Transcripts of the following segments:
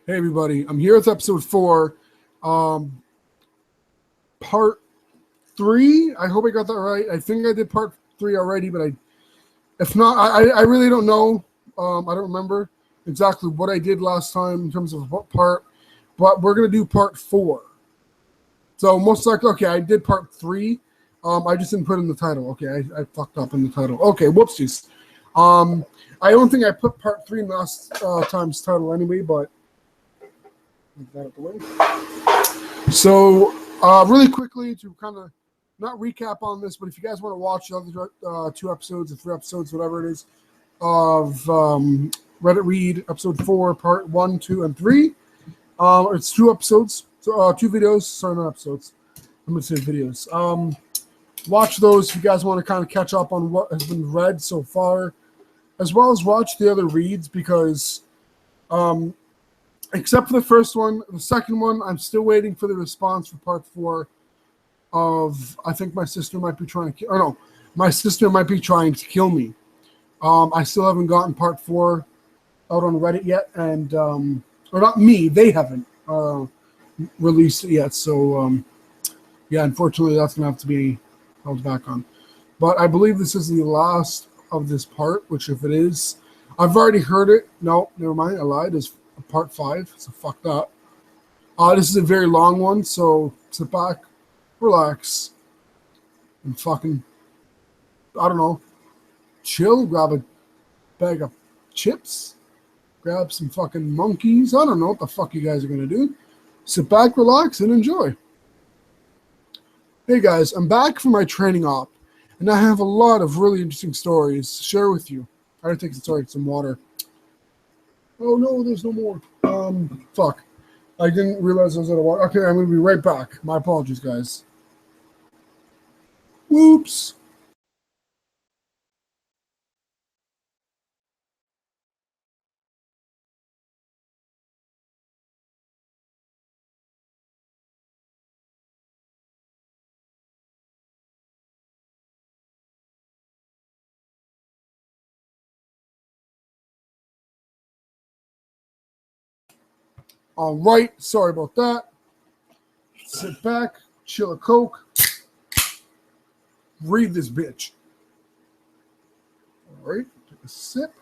Hey everybody, I'm here with episode 4, um, part 3. I hope I got that right. I think I did part 3 already, but if not, I really don't know. I don't remember exactly what I did last time in terms of what part, but we're gonna do part 4. So most likely, okay, I did part 3. I just didn't put in the title. Okay, I fucked up in the title. Okay, whoopsies. Um, I don't think I put part 3 in last time's title anyway, but leave that out the way. So, really quickly to kind of not recap on this, but if you guys want to watch the other 2 episodes or 3 episodes, whatever it is, of Reddit Read episode 4, part 1, 2, and 3, it's 2 episodes, so 2 videos. Sorry, not episodes. I'm going to say videos. Watch those if you guys want to kind of catch up on what has been read so far, as well as watch the other reads because. Except for the first one, the second one, I'm still waiting for the response for part 4 of I think my sister might be trying to kill, or no, my sister might be trying to kill me. I still haven't gotten part 4 out on Reddit yet, and or not me, they haven't released it yet. So yeah, unfortunately, that's gonna have to be held back on. But I believe this is the last of this part, which if it is, I've already heard it. No, never mind, I lied. It's part 5, so fuck that. This is a very long one, so sit back, relax, and fucking, I don't know, chill, grab a bag of chips, grab some fucking monkeys. I don't know what the fuck you guys are going to do. Sit back, relax, and enjoy. Hey guys, I'm back from my training op, and I have a lot of really interesting stories to share with you. I gotta take some water. Oh no, there's no more. Fuck. I didn't realize I was out of water. Okay, I'm gonna be right back. My apologies, guys. Whoops. All right, sorry about that. Sit back, chill a Coke, read this bitch. All right, take a sip.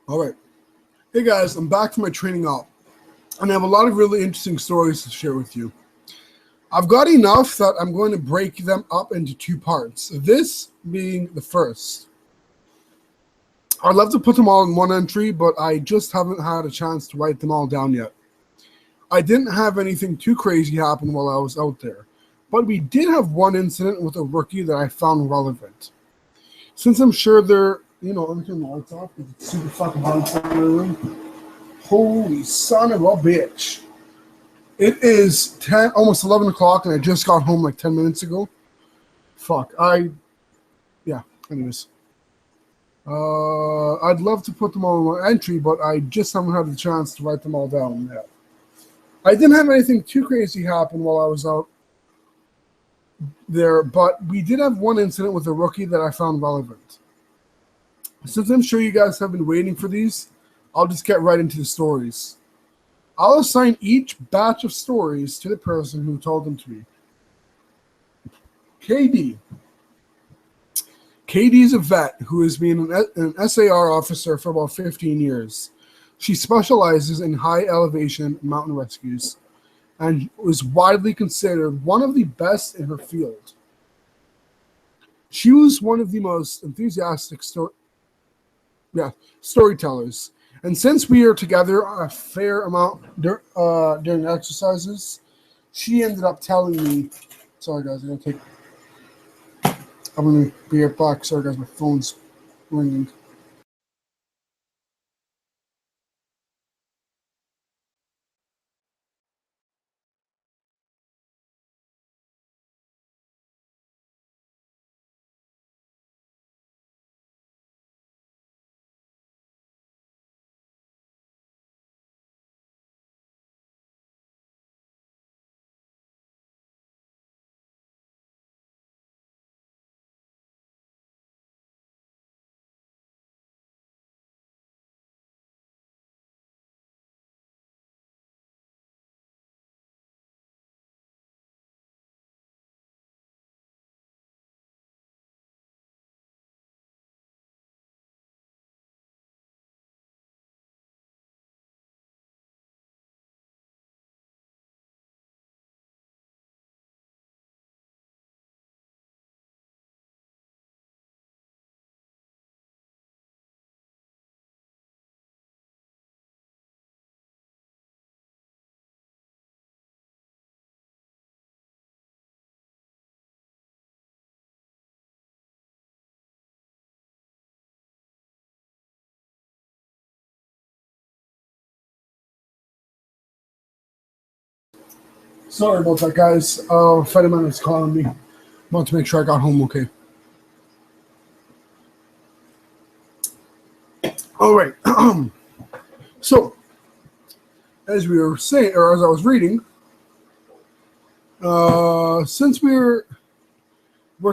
All right. Hey guys, I'm back from my training op, and I have a lot of really interesting stories to share with you. I've got enough that I'm going to break them up into 2 parts, this being the first. I'd love to put them all in one entry, but I just haven't had a chance to write them all down yet. I didn't have anything too crazy happen while I was out there, but we did have one incident with a rookie that I found relevant. Since I'm sure they're, let me turn the lights off because it's super fucking hot in my room. Holy son of a bitch. It is 10, almost 11 o'clock, and I just got home like 10 minutes ago. Fuck. Yeah, anyways. I'd love to put them all in one entry, but I just haven't had the chance to write them all down yet. I didn't have anything too crazy happen while I was out there, but we did have one incident with a rookie that I found relevant. Since I'm sure you guys have been waiting for these, I'll just get right into the stories. I'll assign each batch of stories to the person who told them to me. KD. KD is a vet who has been an SAR officer for about 15 years. She specializes in high elevation mountain rescues and was widely considered one of the best in her field. She was one of the most enthusiastic storytellers. And since we are together a fair amount during exercises, she ended up telling me, sorry guys, I'm going to be right back. Sorry guys, my phone's ringing. Sorry about that, guys. Fediman is calling me. Want to make sure I got home okay. All right. So, as we were saying, or as I was reading, since we're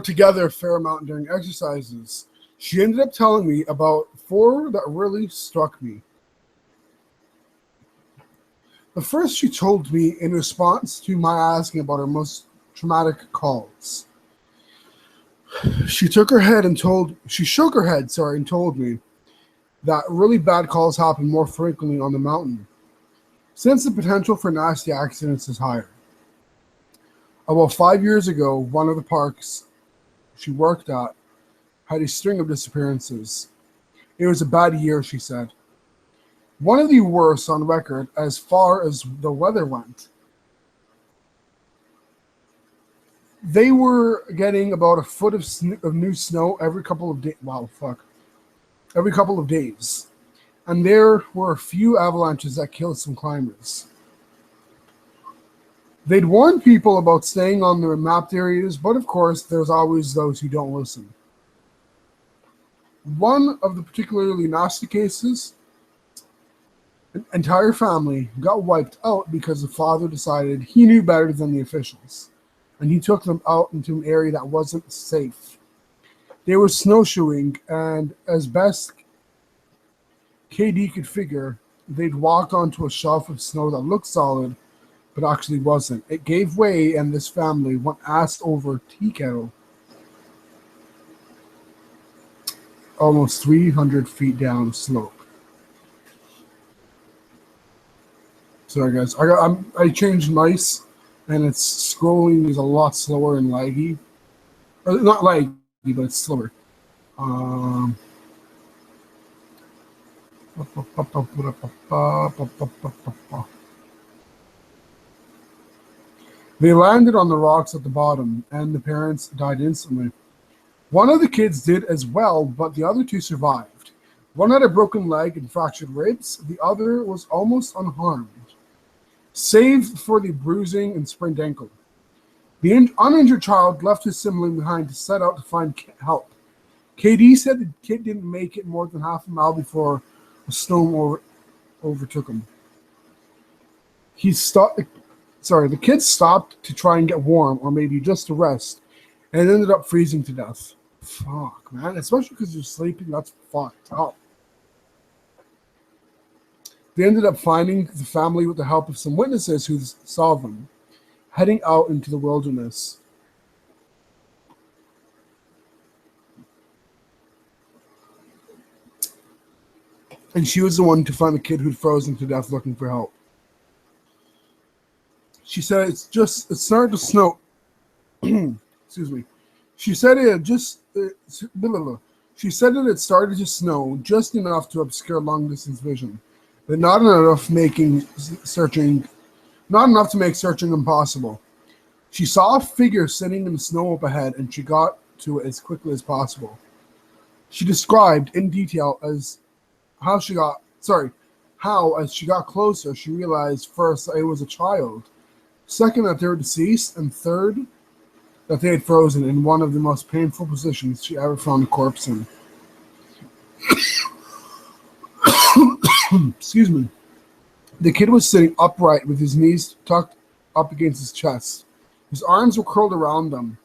together a fair amount during exercises, she ended up telling me about 4 that really struck me. The first she told me in response to my asking about her most traumatic calls. She shook her head, and told me that really bad calls happen more frequently on the mountain, since the potential for nasty accidents is higher. About 5 years ago, one of the parks she worked at had a string of disappearances. It was a bad year, she said. One of the worst on record as far as the weather went. They were getting about a foot of new snow every couple of days. Wow, fuck. Every couple of days. And there were a few avalanches that killed some climbers. They'd warn people about staying on the mapped areas, but of course, there's always those who don't listen. One of the particularly nasty cases, an entire family got wiped out because the father decided he knew better than the officials, and he took them out into an area that wasn't safe. They were snowshoeing, and as best KD could figure, they'd walked onto a shelf of snow that looked solid, but actually wasn't. It gave way, and this family went ass over tea kettle almost 300 feet down the slope. Sorry, guys. I changed mice, and its scrolling is a lot slower and laggy. Or not laggy, but it's slower. They landed on the rocks at the bottom, and the parents died instantly. One of the kids did as well, but the other 2 survived. One had a broken leg and fractured ribs. The other was almost unharmed, save for the bruising and sprained ankle. The uninjured child left his sibling behind to set out to find help. KD said the kid didn't make it more than half a mile before a storm overtook him. The kid stopped to try and get warm, or maybe just to rest, and ended up freezing to death. Fuck, man. Especially because you're sleeping, that's fucked up. They ended up finding the family with the help of some witnesses who saw them heading out into the wilderness. And she was the one to find the kid who'd frozen to death looking for help. She said it's started to snow. Excuse me. She said it had started to snow just enough to obscure long distance vision, but not enough to make searching impossible. She saw a figure sitting in the snow up ahead, and she got to it as quickly as possible. She described in detail how as she got closer, she realized first that it was a child, second that they were deceased, and third that they had frozen in one of the most painful positions she ever found a corpse in. Excuse me. The kid was sitting upright with his knees tucked up against his chest. His arms were curled around them,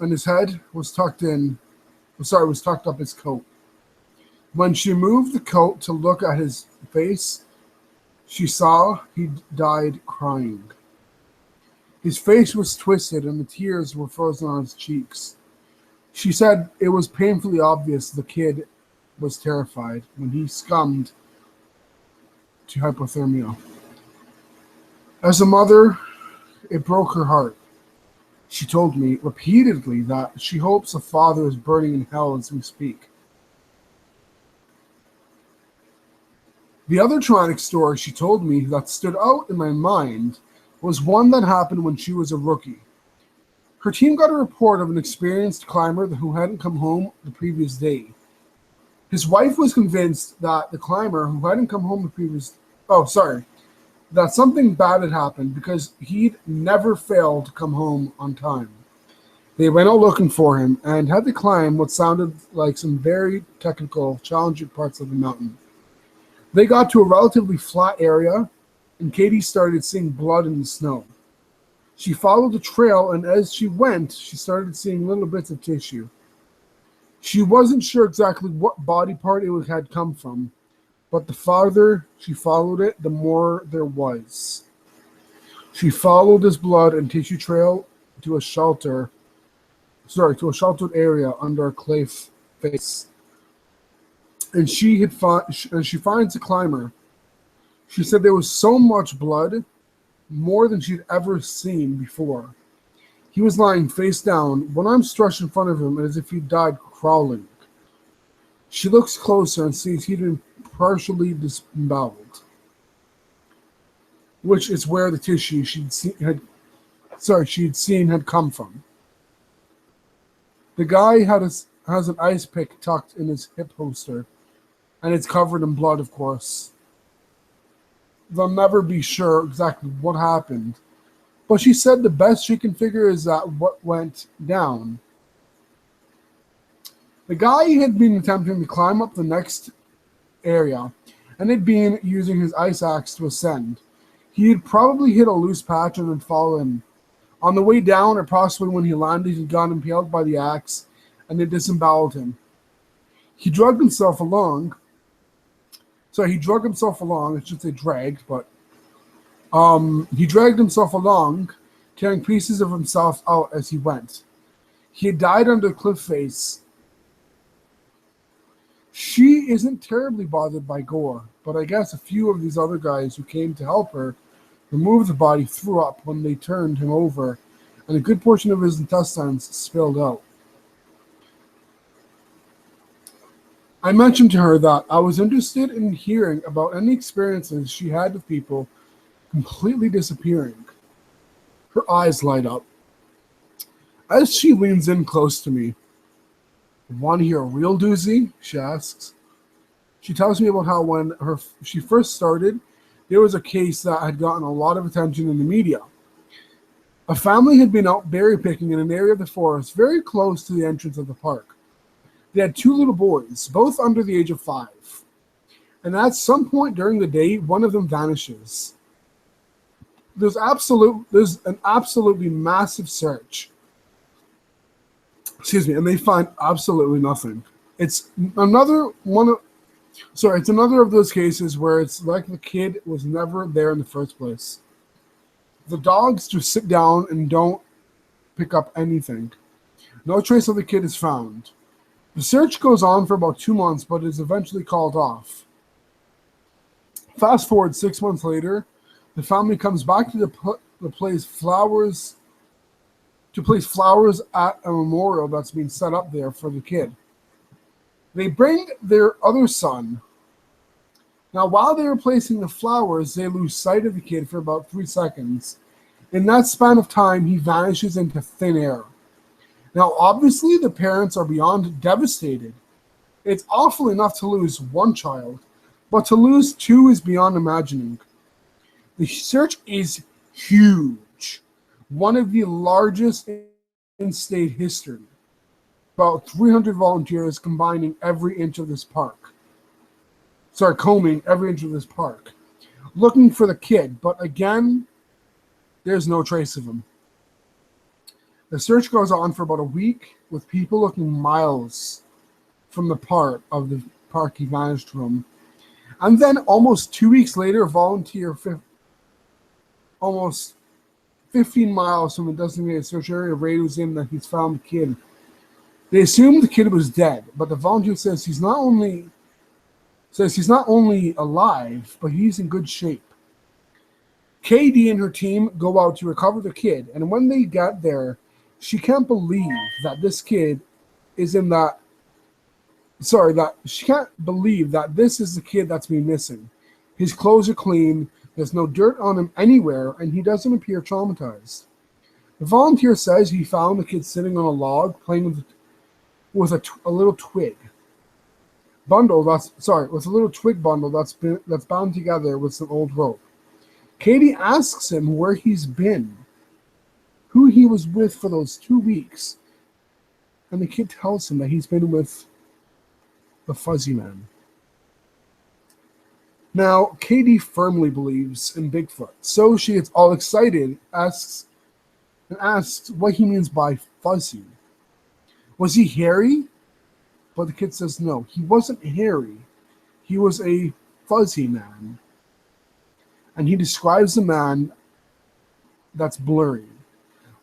and his head was tucked up his coat. When she moved the coat to look at his face, she saw he died crying. His face was twisted, and the tears were frozen on his cheeks. She said it was painfully obvious the kid was terrified when he succumbed to hypothermia. As a mother, it broke her heart. She told me repeatedly that she hopes the father is burning in hell as we speak. The other traumatic story she told me that stood out in my mind was one that happened when she was a rookie. Her team got a report of an experienced climber who hadn't come home the previous day. His wife was convinced that the climber who hadn't come home the previous... Oh, sorry. that something bad had happened because he'd never failed to come home on time. They went out looking for him and had to climb what sounded like some very technical, challenging parts of the mountain. They got to a relatively flat area, and Katie started seeing blood in the snow. She followed the trail, and as she went, she started seeing little bits of tissue. She wasn't sure exactly what body part it had come from, but the farther she followed it, the more there was. She followed this blood and tissue trail to a sheltered area under a cliff face. And she finds a climber. She said there was so much blood, more than she'd ever seen before. He was lying face down, one arm stretched in front of him as if he'd died crawling. She looks closer and sees he'd been partially disemboweled, which is where the tissue she'd seen had come from. The guy has an ice pick tucked in his hip holster, and it's covered in blood, of course. They'll never be sure exactly what happened, but she said the best she can figure is that what went down. The guy had been attempting to climb up the next area, and had been using his ice axe to ascend. He had probably hit a loose patch and had fallen. On the way down, or possibly when he landed, he got impaled by the axe, and it disemboweled him. He dragged himself along. I should say dragged, but he dragged himself along, tearing pieces of himself out as he went. He had died under the cliff face. She isn't terribly bothered by gore, but I guess a few of these other guys who came to help her remove the body threw up when they turned him over, and a good portion of his intestines spilled out. I mentioned to her that I was interested in hearing about any experiences she had with people completely disappearing. Her eyes light up. As she leans in close to me, "Want to hear a real doozy?" she asks. She tells me about how when she first started, there was a case that had gotten a lot of attention in the media. A family had been out berry picking in an area of the forest very close to the entrance of the park. They had two little boys, both under the age of 5. And at some point during the day, one of them vanishes. There's an absolutely massive search. And they find absolutely nothing. It's another of those cases where it's like the kid was never there in the first place. The dogs just sit down and don't pick up anything. No trace of the kid is found. The search goes on for about 2 months, but is eventually called off. Fast forward 6 months later, the family comes back to the place flowers at a memorial that's being set up there for the kid. They bring their other son. Now, while they are placing the flowers, they lose sight of the kid for about 3 seconds. In that span of time, he vanishes into thin air. Now, obviously, the parents are beyond devastated. It's awful enough to lose one child, but to lose 2 is beyond imagining. The search is huge, one of the largest in state history. About 300 volunteers combing every inch of this park, looking for the kid, but again, there's no trace of him. The search goes on for about a week, with people looking miles from the part of the park he vanished from. And then almost 2 weeks later, a volunteer almost 15 miles from the designated search area radios in that he's found the kid. They assume the kid was dead, but the volunteer says he's not only alive, but he's in good shape. KD and her team go out to recover the kid, and when they get there, she can't believe that this kid is in that. She can't believe that this is the kid that's been missing. His clothes are clean, there's no dirt on him anywhere, and he doesn't appear traumatized. The volunteer says he found the kid sitting on a log playing with a little twig bundle. With a little twig bundle that's bound together with some old rope. Katie asks him where he's been, who he was with for those 2 weeks, and the kid tells him that he's been with the fuzzy man. Now, Katie firmly believes in Bigfoot, so she gets all excited, asks what he means by fuzzy. Was he hairy? But the kid says no, he wasn't hairy. He was a fuzzy man. And he describes the man that's blurry,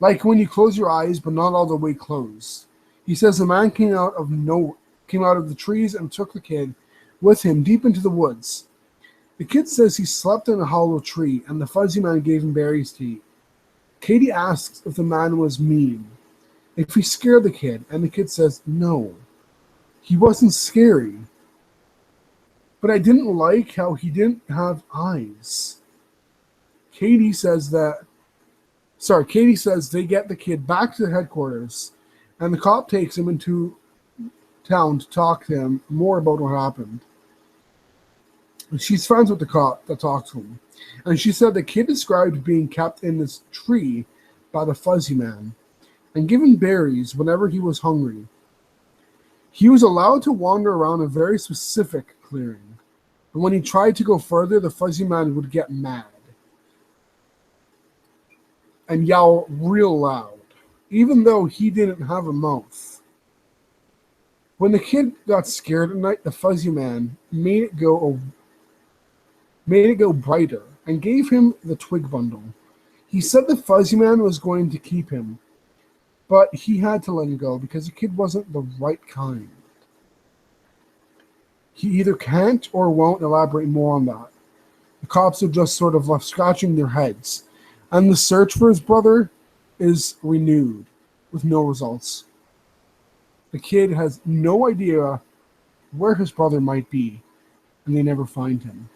like when you close your eyes but not all the way closed. He says the man came out of the trees and took the kid with him deep into the woods. The kid says he slept in a hollow tree and the fuzzy man gave him berries to eat. Katie asks if the man was mean, if he scared the kid, and the kid says no, he wasn't scary. But I didn't like how he didn't have eyes. Katie says they get the kid back to the headquarters, and the cop takes him into town to talk to him more about what happened. She's friends with the cop that talks to him, and she said the kid described being kept in this tree by the fuzzy man and given berries whenever he was hungry. He was allowed to wander around a very specific clearing, and when he tried to go further, the fuzzy man would get mad and yell real loud, even though he didn't have a mouth. When the kid got scared at night, the fuzzy man made it go brighter and gave him the twig bundle. He said the fuzzy man was going to keep him, but he had to let him go because the kid wasn't the right kind. He either can't or won't elaborate more on that. The cops are just sort of left scratching their heads, and the search for his brother is renewed with no results. The kid has no idea where his brother might be, and they never find him.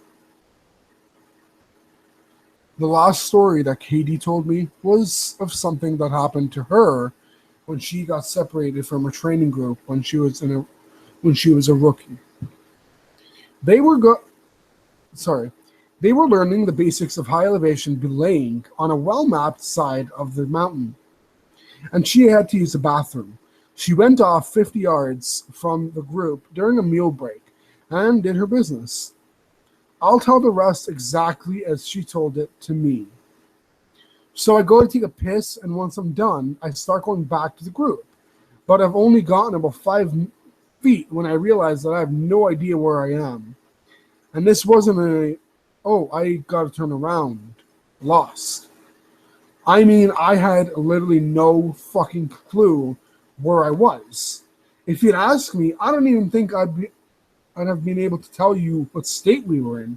The last story that Katie told me was of something that happened to her when she got separated from her training group when she was a rookie. They were learning the basics of high elevation belaying on a well-mapped side of the mountain, and she had to use the bathroom. She went off 50 yards from the group during a meal break and did her business. I'll tell the rest exactly as she told it to me. So I go to take a piss, and once I'm done, I start going back to the group. But I've only gotten about 5 feet when I realize that I have no idea where I am. And this wasn't I gotta turn around, lost. I mean, I had literally no fucking clue where I was. If you'd asked me, I don't even think I'd have been able to tell you what state we were in.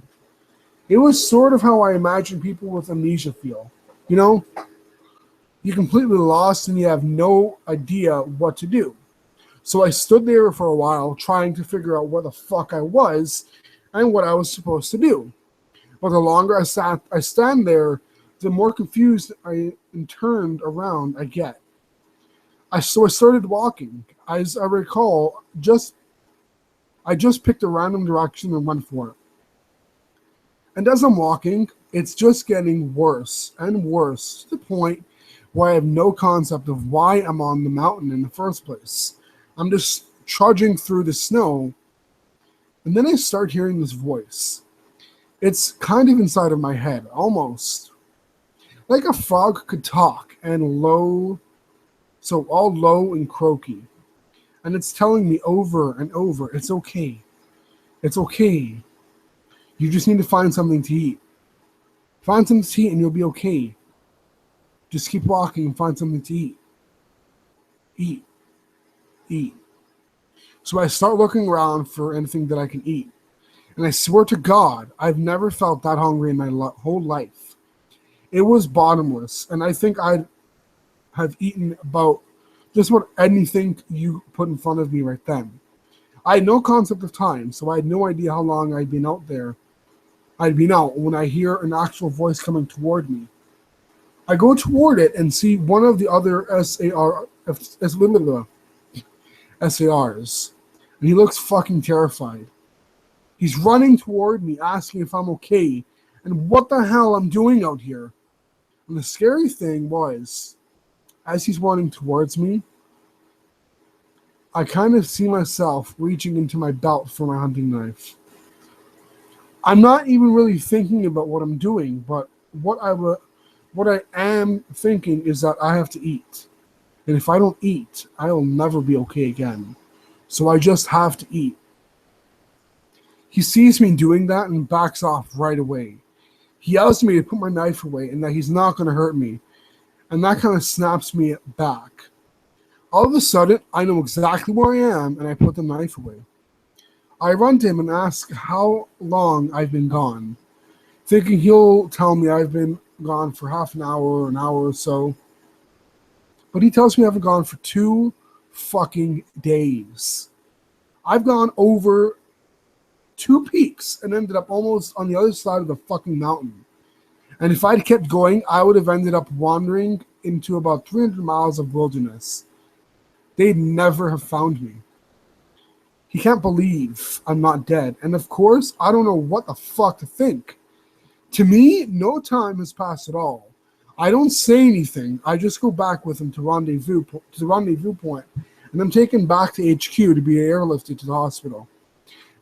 It was sort of how I imagine people with amnesia feel. You know, you're completely lost and you have no idea what to do. So I stood there for a while trying to figure out where the fuck I was and what I was supposed to do. But the longer I stand there, the more confused and turned around I get. So I started walking. As I recall, I just picked a random direction and went for it. And as I'm walking, it's just getting worse and worse to the point where I have no concept of why I'm on the mountain in the first place. I'm just trudging through the snow, and then I start hearing this voice. It's kind of inside of my head, almost. Like a frog could talk, and low, so all low and croaky. And it's telling me over and over, it's okay. It's okay. You just need to find something to eat. Find something to eat and you'll be okay. Just keep walking and find something to eat. Eat. Eat. So I start looking around for anything that I can eat. And I swear to God, I've never felt that hungry in my whole life. It was bottomless. And I think I'd have eaten about just about anything you put in front of me right then. I had no concept of time, so I had no idea how long I'd been out there. I'd been out when I hear an actual voice coming toward me. I go toward it and see one of the other SARs, and he looks fucking terrified. He's running toward me, asking if I'm okay, and what the hell I'm doing out here. And the scary thing was, as he's running towards me, I kind of see myself reaching into my belt for my hunting knife. I'm not even really thinking about what I'm doing, but what I am thinking is that I have to eat. And if I don't eat, I'll never be okay again. So I just have to eat. He sees me doing that and backs off right away. He yells at me to put my knife away and that he's not going to hurt me. And that kind of snaps me back. All of a sudden, I know exactly where I am and I put the knife away. I run to him and ask how long I've been gone, thinking he'll tell me I've been gone for half an hour or an hour or so. But he tells me I've been gone for 2 fucking days. I've gone over 2 peaks and ended up almost on the other side of the fucking mountain. And if I'd kept going, I would have ended up wandering into about 300 miles of wilderness. They'd never have found me. He can't believe I'm not dead. And of course, I don't know what the fuck to think. To me, no time has passed at all. I don't say anything. I just go back with him to the rendezvous point, and I'm taken back to HQ to be airlifted to the hospital.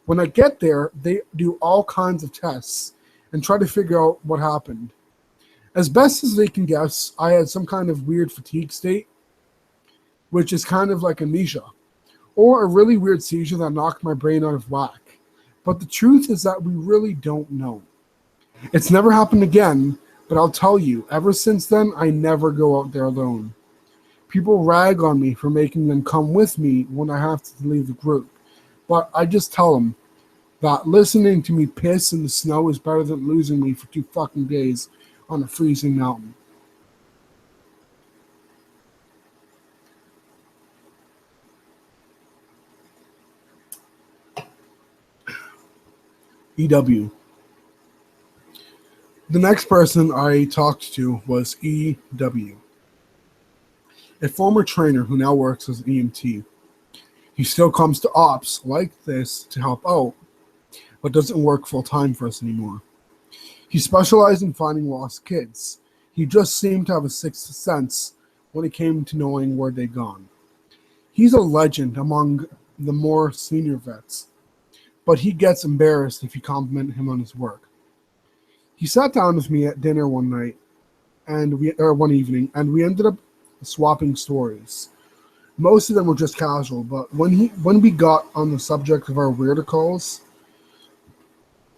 When I get there, they do all kinds of tests and try to figure out what happened. As best as they can guess, I had some kind of weird fatigue state, which is kind of like amnesia, or a really weird seizure that knocked my brain out of whack. But the truth is that we really don't know. It's never happened again, but I'll tell you, ever since then, I never go out there alone. People rag on me for making them come with me when I have to leave the group, but I just tell them that listening to me piss in the snow is better than losing me for 2 fucking days on a freezing mountain. EW. The next person I talked to was EW, a former trainer who now works as an EMT. He still comes to ops like this to help out, but doesn't work full-time for us anymore. He specialized in finding lost kids. He just seemed to have a sixth sense when it came to knowing where they'd gone. He's a legend among the more senior vets, but he gets embarrassed if you compliment him on his work. He sat down with me at dinner one evening, and we ended up swapping stories. Most of them were just casual, but when we got on the subject of our weirder calls,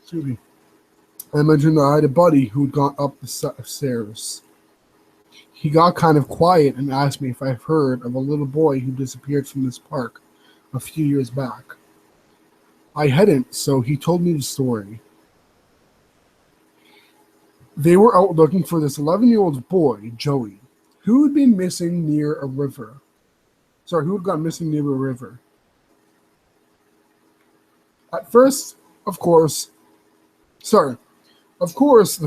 excuse me, I mentioned that I had a buddy who'd gone up the set of stairs. He got kind of quiet and asked me if I've heard of a little boy who disappeared from this park a few years back. I hadn't, so he told me the story. They were out looking for this 11-year-old boy, Joey, who had been missing near a river. Who had gone missing near a river. At first, of course, the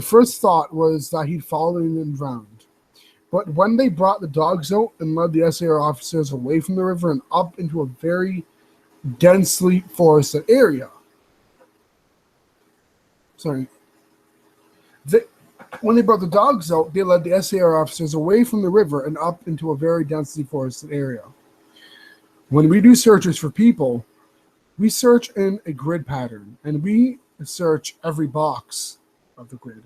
first thought was that he'd fallen and drowned. But when they brought the dogs out and led the SAR officers away from the river and up into a very densely forested area. When they brought the dogs out, they led the SAR officers away from the river and up into a very densely forested area. When we do searches for people, we search in a grid pattern, and we search every box of the grid.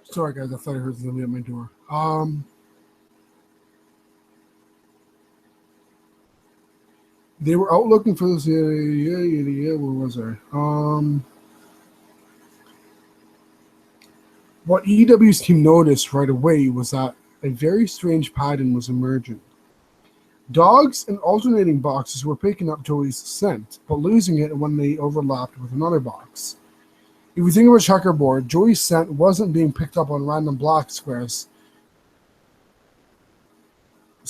Sorry, guys, I thought I heard somebody at my door. They were out looking for this. Where was I? What EW's team noticed right away was that a very strange pattern was emerging. Dogs in alternating boxes were picking up Joey's scent, but losing it when they overlapped with another box. If we think of a checkerboard, Joey's scent wasn't being picked up on random black squares.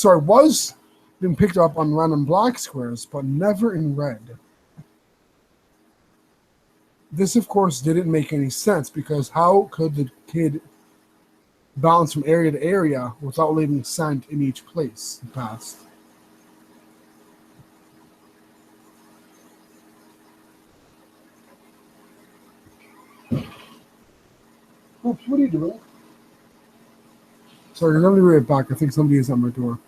Was being picked up on random black squares, but never in red. This, of course, didn't make any sense because how could the kid bounce from area to area without leaving scent in each place he passed? Oops, what are you doing? Sorry, let me be right back. I think somebody is at my door.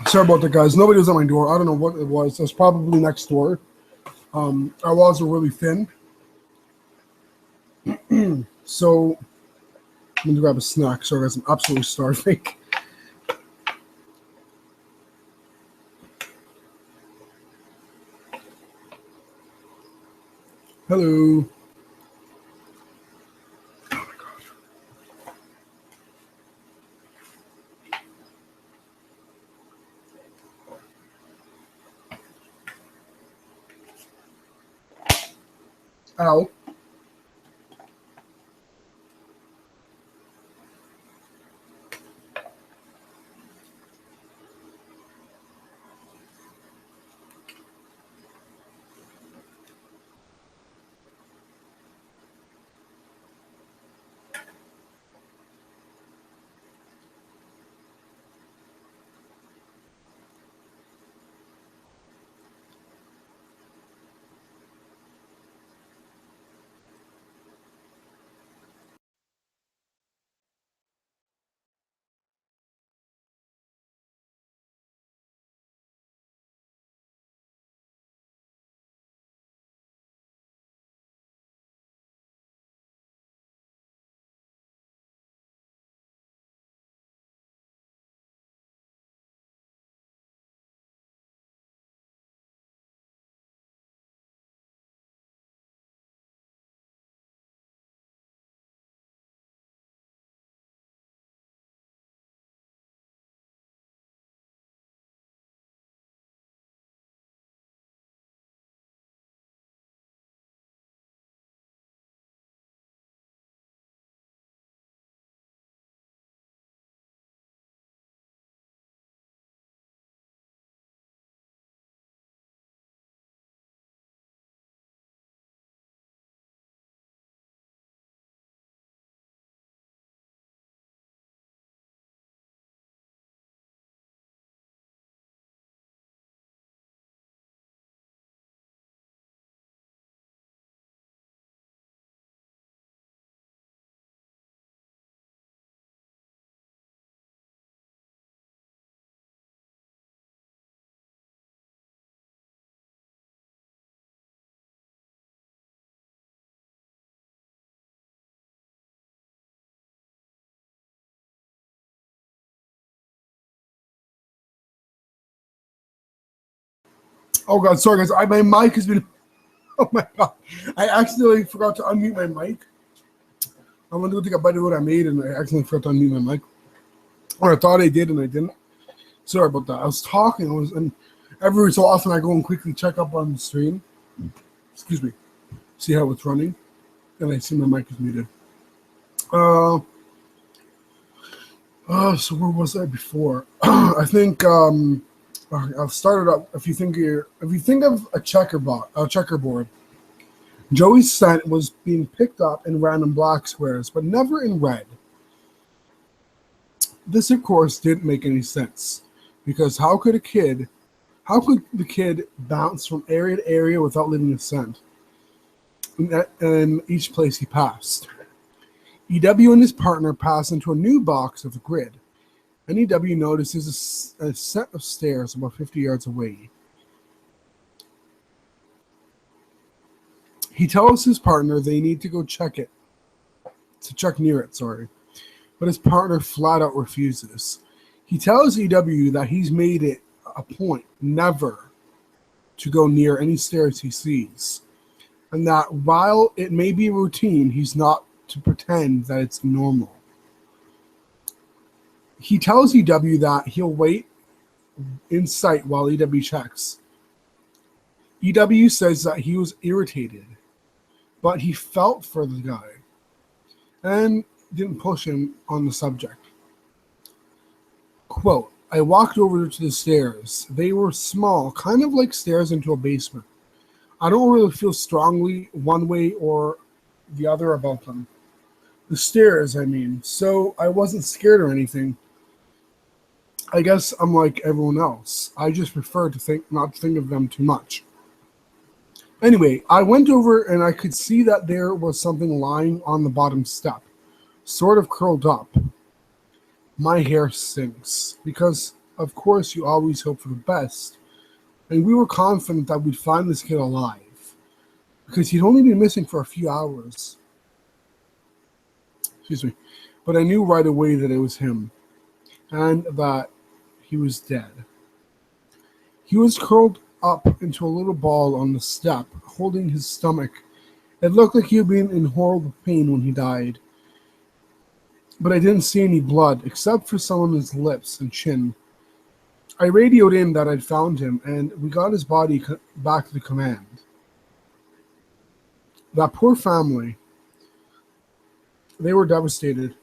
Sorry about that, guys. Nobody was at my door. I don't know what it was. It was probably next door. Our walls are really thin. So I'm going to grab a snack. Sorry, guys. I'm absolutely starving. Hello. Ow. Oh God, sorry guys. My mic has been. Oh my God, I accidentally forgot to unmute my mic. I went to go take a bite of what I made, and I accidentally forgot to unmute my mic. Or I thought I did, and I didn't. Sorry about that. I was talking. And every so often I go and quickly check up on the stream. Excuse me. See how it's running, and I see my mic is muted. So where was I before? I think I've started up. If you think of a checkerboard, Joey's scent was being picked up in random black squares, but never in red. This, of course, didn't make any sense, because how could the kid bounce from area to area without leaving a scent in each place he passed? EW and his partner pass into a new box of the grid, and EW notices a set of stairs about 50 yards away. He tells his partner they need to go check near it, but his partner flat out refuses. He tells EW that he's made it a point never to go near any stairs he sees, and that while it may be routine, he's not to pretend that it's normal. He tells EW that he'll wait in sight while EW checks. EW says that he was irritated, but he felt for the guy and didn't push him on the subject. Quote, I walked over to the stairs. They were small, kind of like stairs into a basement. I don't really feel strongly one way or the other about them. The stairs, I mean. So I wasn't scared or anything. I guess I'm like everyone else. I just prefer to not think of them too much. Anyway, I went over and I could see that there was something lying on the bottom step, sort of curled up. My hair sinks, because of course you always hope for the best, and we were confident that we'd find this kid alive, because he'd only been missing for a few hours. Excuse me. But I knew right away that it was him, and that he was dead. He was curled up into a little ball on the step, holding his stomach. It looked like he had been in horrible pain when he died. But I didn't see any blood, except for some on his lips and chin. I radioed in that I'd found him, and we got his body back to the command. That poor family, they were devastated.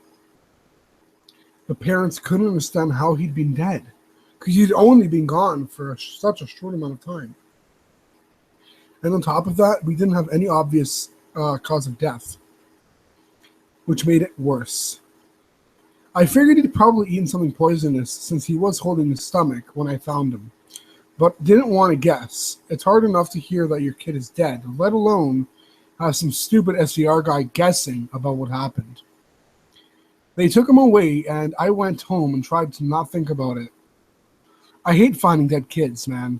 The parents couldn't understand how he'd been dead, because he'd only been gone for such a short amount of time. And on top of that, we didn't have any obvious cause of death, which made it worse. I figured he'd probably eaten something poisonous since he was holding his stomach when I found him, but didn't want to guess. It's hard enough to hear that your kid is dead, let alone have some stupid SVR guy guessing about what happened. They took him away, and I went home and tried to not think about it. I hate finding dead kids, man.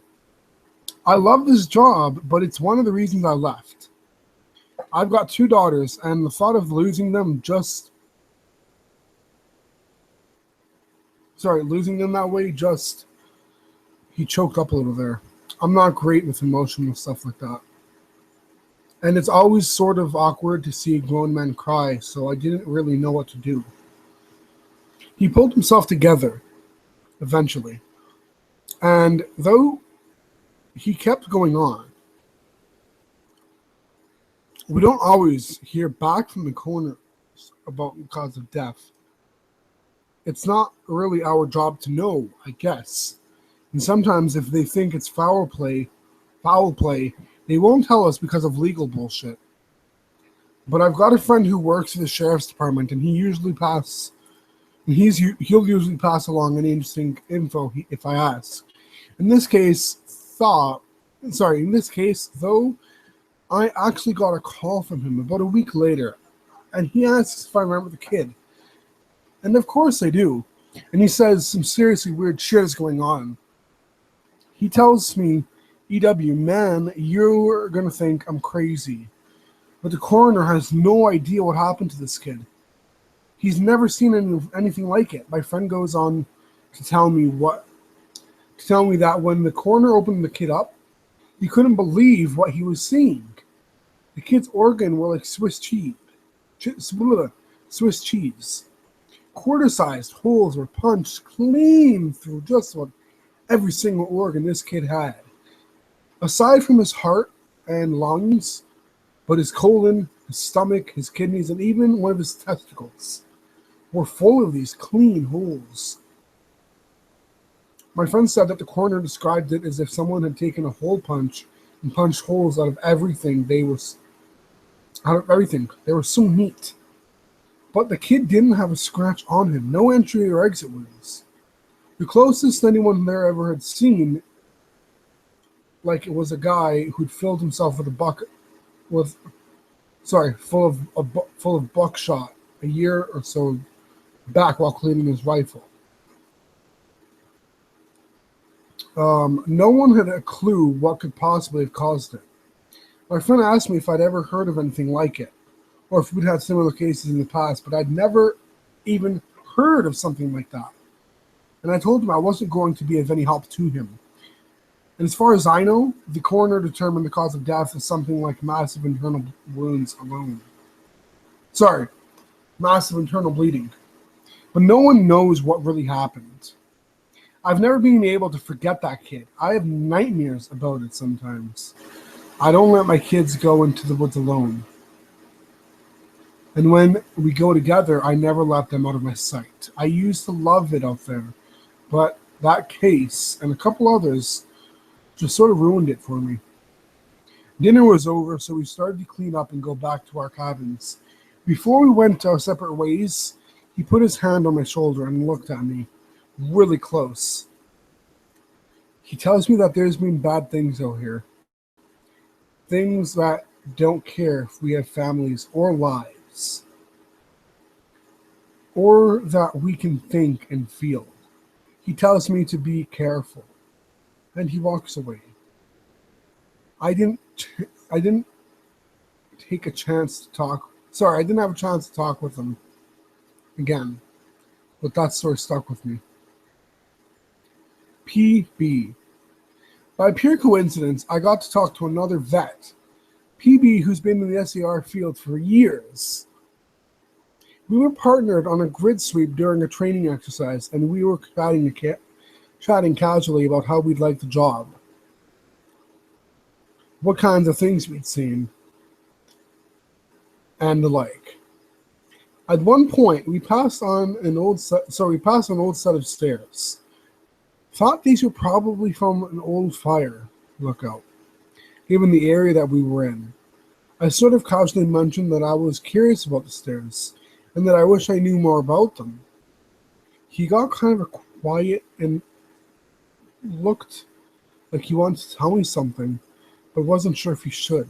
I love this job, but it's one of the reasons I left. I've got 2 daughters, and the thought of losing them that way, he choked up a little there. I'm not great with emotional stuff like that. And it's always sort of awkward to see a grown man cry, so I didn't really know what to do. He pulled himself together, eventually. And though he kept going on, we don't always hear back from the coroners about the cause of death. It's not really our job to know, I guess. And sometimes if they think it's foul play, they won't tell us because of legal bullshit. But I've got a friend who works for the sheriff's department, and he'll usually pass along any interesting info if I ask. In this case, though, I actually got a call from him about a week later, and he asks if I remember the kid. And of course I do. And he says some seriously weird shit is going on. He tells me, EW, man, you're going to think I'm crazy. But the coroner has no idea what happened to this kid. He's never seen anything like it. My friend goes on to tell me that when the coroner opened the kid up, He couldn't believe what he was seeing. The kid's organs were like Swiss cheese. Swiss cheese. Quarter-sized holes were punched clean through just about every single organ this kid had. Aside from his heart and lungs, but his colon, his stomach, his kidneys, and even one of his testicles were full of these clean holes. My friend said that the coroner described it as if someone had taken a hole punch and punched holes out of everything. They were so neat. But the kid didn't have a scratch on him, no entry or exit wounds. The closest anyone there ever had seen, like it was a guy who'd filled himself with a bucket full of buckshot a year or so back while cleaning his rifle. No one had a clue what could possibly have caused it. My friend asked me if I'd ever heard of anything like it, or if we'd had similar cases in the past, but I'd never even heard of something like that. And I told him I wasn't going to be of any help to him. And as far as I know, the coroner determined the cause of death as something like massive internal wounds alone. Massive internal bleeding. But no one knows what really happened. I've never been able to forget that kid. I have nightmares about it sometimes. I don't let my kids go into the woods alone. And when we go together, I never let them out of my sight. I used to love it out there, but that case and a couple others just sort of ruined it for me. Dinner was over, so we started to clean up and go back to our cabins. Before we went our separate ways, he put his hand on my shoulder and looked at me really close. He tells me that there's been bad things out here. Things that don't care if we have families or lives, or that we can think and feel. He tells me to be careful, and he walks away. I didn't take a chance to talk. I didn't have a chance to talk with him again, but that story stuck with me. PB. By pure coincidence, I got to talk to another vet, PB, who's been in the SER field for years. We were partnered on a grid sweep during a training exercise, and we were chatting casually about how we'd like the job, what kinds of things we'd seen, and the like. At one point, we passed on an old set of stairs. Thought these were probably from an old fire lookout, given the area that we were in. I sort of casually mentioned that I was curious about the stairs, and that I wish I knew more about them. He got kind of quiet and looked like he wanted to tell me something, but wasn't sure if he should.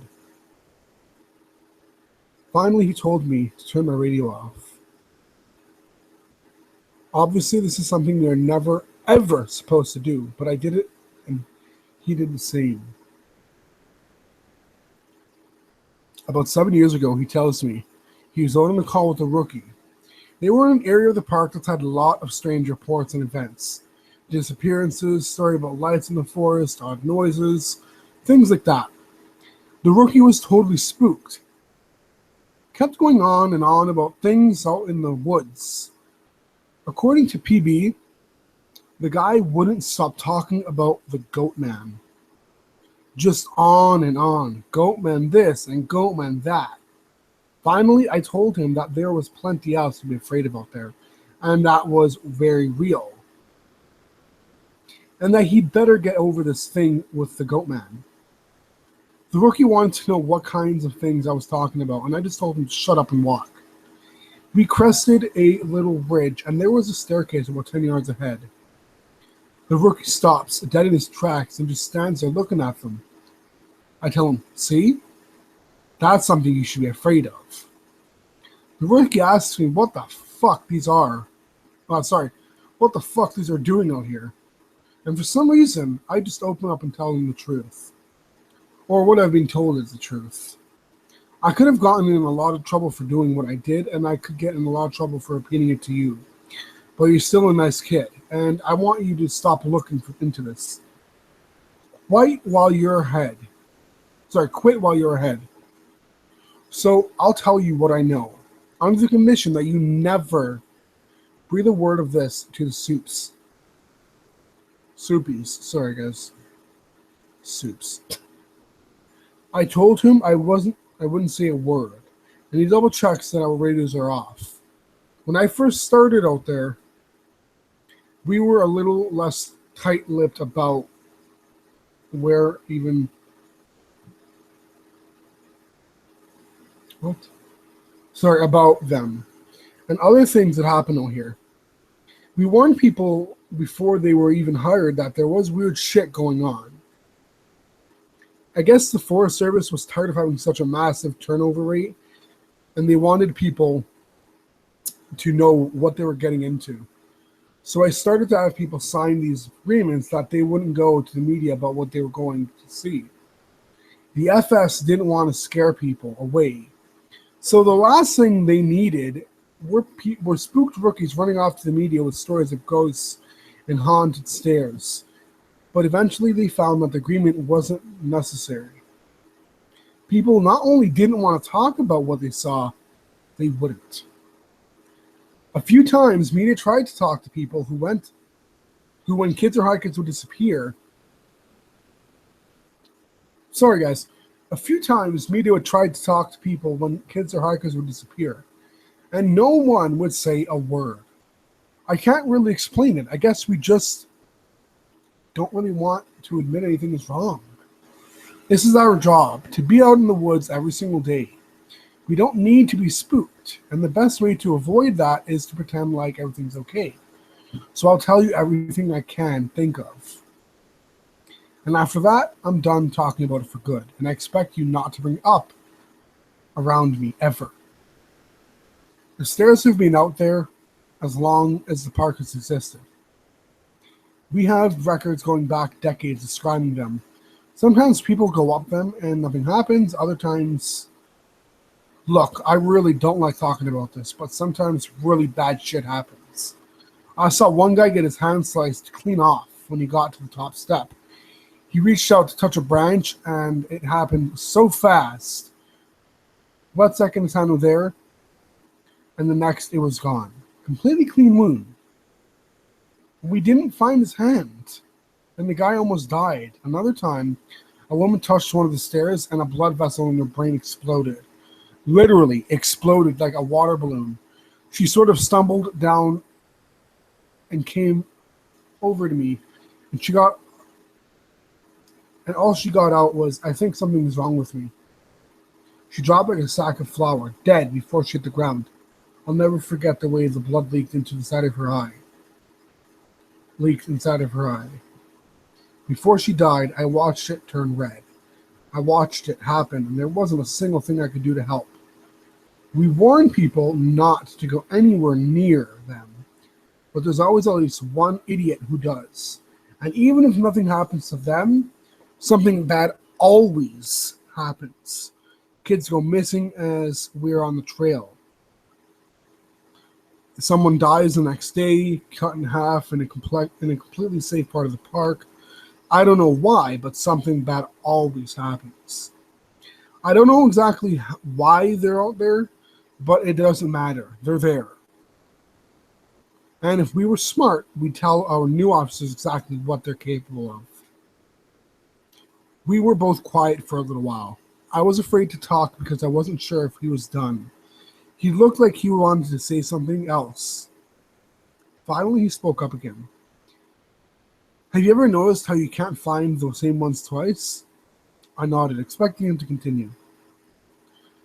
Finally, he told me to turn my radio off. Obviously, this is something we are never, ever supposed to do, but I did it, and he did the same. About 7 years ago, he tells me he was on a call with a rookie. They were in an area of the park that had a lot of strange reports and events. Disappearances, story about lights in the forest, odd noises, things like that. The rookie was totally spooked. Kept going on and on about things out in the woods. According to PB, the guy wouldn't stop talking about the goat man. Just on and on. Goat man this and goat man that. Finally, I told him that there was plenty else to be afraid of out there, and that was very real. And that he'd better get over this thing with the goat man. The rookie wanted to know what kinds of things I was talking about, and I just told him to shut up and walk. We crested a little ridge, and there was a staircase about 10 yards ahead. The rookie stops, dead in his tracks, and just stands there looking at them. I tell him, see? That's something you should be afraid of. The rookie asks me what the fuck these are. What the fuck these are doing out here. And for some reason, I just open up and tell him the truth. Or what I've been told is the truth. I could have gotten in a lot of trouble for doing what I did, and I could get in a lot of trouble for repeating it to you. But you're still a nice kid, and I want you to stop looking into this. Quit while you're ahead. Quit while you're ahead. So I'll tell you what I know. Under the condition that you never breathe a word of this to the soups. Soupies. Sorry, guys. Soups. I told him I wouldn't say a word. And he double checks that our radios are off. When I first started out there, we were a little less tight-lipped about where even what? Sorry, about them and other things that happen out here. We warned people before they were even hired that there was weird shit going on. I guess the Forest Service was tired of having such a massive turnover rate, and they wanted people to know what they were getting into. So I started to have people sign these agreements that they wouldn't go to the media about what they were going to see. The FS didn't want to scare people away. So the last thing they needed were spooked rookies running off to the media with stories of ghosts and haunted stairs. But eventually they found that the agreement wasn't necessary. People not only didn't want to talk about what they saw, they wouldn't. A few times, media tried to talk to people who, when kids or hikers would disappear. Sorry, guys. A few times, media would try to talk to people when kids or hikers would disappear, and no one would say a word. I can't really explain it. I guess we just don't really want to admit anything is wrong. This is our job, to be out in the woods every single day. We don't need to be spooked, and the best way to avoid that is to pretend like everything's okay. So I'll tell you everything I can think of. And after that, I'm done talking about it for good, and I expect you not to bring it up around me ever. The stairs have been out there as long as the park has existed. We have records going back decades describing them. Sometimes people go up them and nothing happens. Other times, look, I really don't like talking about this, but sometimes really bad shit happens. I saw one guy get his hand sliced clean off when he got to the top step. He reached out to touch a branch, and it happened so fast. 1 second his hand was there, and the next it was gone. Completely clean wound. We didn't find his hand, and the guy almost died. Another time, a woman touched one of the stairs, and a blood vessel in her brain exploded. Literally exploded like a water balloon. She sort of stumbled down and came over to me, and all she got out was, "I think something's wrong with me." She dropped like a sack of flour, dead before she hit the ground. I'll never forget the way the blood leaked into the side of her eye. Before she died, I watched it turn red. I watched it happen, and there wasn't a single thing I could do to help. We warn people not to go anywhere near them, but there's always at least one idiot who does. And even if nothing happens to them, something bad always happens. Kids go missing as we're on the trail. Someone dies the next day, cut in half in a completely safe part of the park. I don't know why, but something bad always happens. I don't know exactly why they're out there, but it doesn't matter. They're there. And if we were smart, we'd tell our new officers exactly what they're capable of. We were both quiet for a little while. I was afraid to talk because I wasn't sure if he was done. He looked like he wanted to say something else. Finally, he spoke up again. "Have you ever noticed how you can't find those same ones twice?" I nodded, expecting him to continue.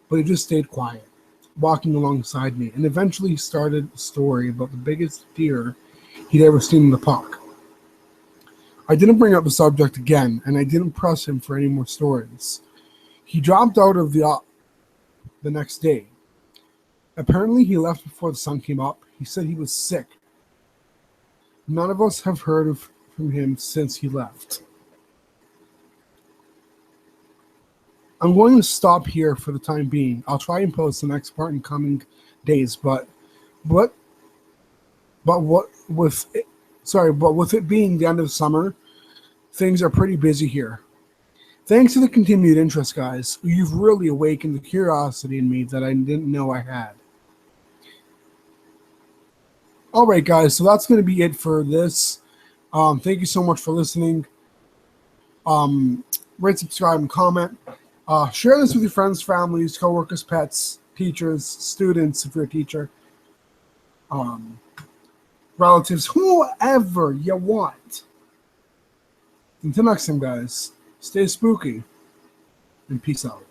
But he just stayed quiet, walking alongside me, and eventually he started a story about the biggest deer he'd ever seen in the park. I didn't bring up the subject again, and I didn't press him for any more stories. He dropped out of the next day. Apparently, he left before the sun came up. He said he was sick. None of us have heard from him since he left. I'm going to stop here for the time being. I'll try and post the next part in coming days, but with it being the end of summer, things are pretty busy here. Thanks for the continued interest, guys. You've really awakened the curiosity in me that I didn't know I had. All right, guys, so that's going to be it for this. Thank you so much for listening. Rate, subscribe, and comment. Share this with your friends, families, coworkers, pets, teachers, students, if you're a teacher, relatives, whoever you want. Until next time, guys, stay spooky and peace out.